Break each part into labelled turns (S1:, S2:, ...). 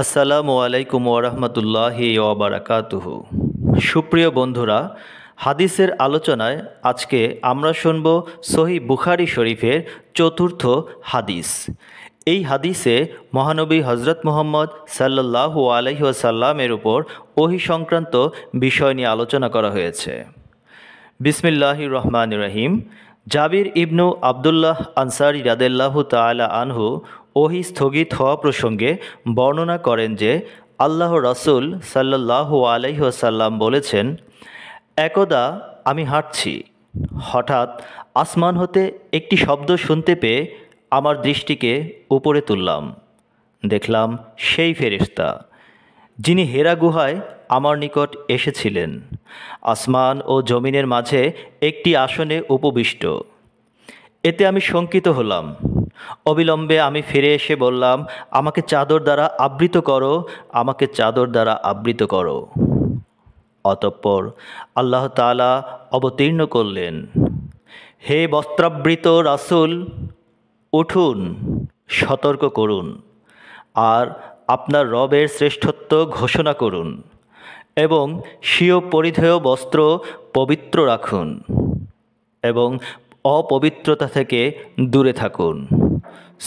S1: আসসালামু আলাইকুম ওরহমতুল্লাহি ওয়াবারাকাতুহু। সুপ্রিয় বন্ধুরা, হাদিসের আলোচনায় আজকে আমরা শুনব সহিহ বুখারী শরীফের চতুর্থ হাদিস। এই হাদিসে মহানবী হজরত মুহাম্মদ সাল্লাল্লাহু আলাইহি ওয়াসাল্লামের উপর ওহী সংক্রান্ত বিষয় নিয়ে আলোচনা করা হয়েছে। বিসমিল্লাহির রহমানির রহিম। জাবির ইবনু আবদুল্লাহ আনসারী রাদিয়াল্লাহু তাআলা আনহু ওহী স্থগিত হওয়া প্রসঙ্গে বর্ণনা করেন যে আল্লাহ রাসূল সাল্লাল্লাহু আলাইহি ওয়াসাল্লাম বলেছেন, একদা আমি হাঁটছি, হঠাৎ আসমান হতে একটি শব্দ শুনতে পেয়ে আমার দৃষ্টিকে উপরে তুললাম। দেখলাম সেই ফেরেশতা যিনি হেরা গুহায় আমার নিকট এসেছিলেন, আসমান ও জমিনের মাঝে একটি আসনে উপবিষ্ট। এতে আমি শঙ্কিত হলাম। অবিলম্বে আমি ফিরে এসে বললাম, আমাকে চাদর দ্বারা আবৃত করো, আমাকে চাদর দ্বারা আবৃত করো। অতঃপর আল্লাহ তাআলা অবতীর্ণ করলেন, হে বস্ত্রাবৃত রাসূল, উঠুন, সতর্ক করুন আর আপনার রবের শ্রেষ্ঠত্ব ঘোষণা করুন এবং স্বীয় পরিধেয় বস্ত্র পবিত্র রাখুন এবং অপবিত্রতা থেকে দূরে থাকুন।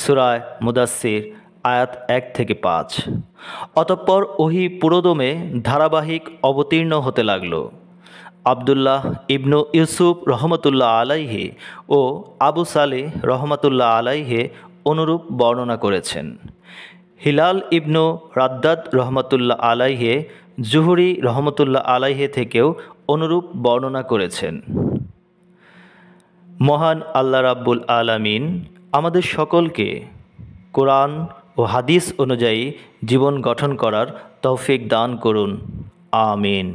S1: সূরা মুদাসসির আয়াত 1-5। অতঃপর ওহী পুরোদমে ধারাবাহিক অবতীর্ণ হতে লাগল। আবদুল্লাহ ইবনু ইউসুফ রহমতুল্লাহ আলাইহি ও আবু সালেহ রহমতুল্লাহ আলাইহি অনুরূপ বর্ণনা করেছেন। হিলাল ইবনু রাদ্দাদ রহমতুল্লাহ আলাইহি জুহরি রহমতুল্লাহ আলাইহি থেকেও অনুরূপ বর্ণনা করেছেন। মহান আল্লাহ রাব্বুল আলামিন আমাদের সকলকে কোরআন ও হাদিস অনুযায়ী জীবন গঠন করার তৌফিক দান করুন। আমিন।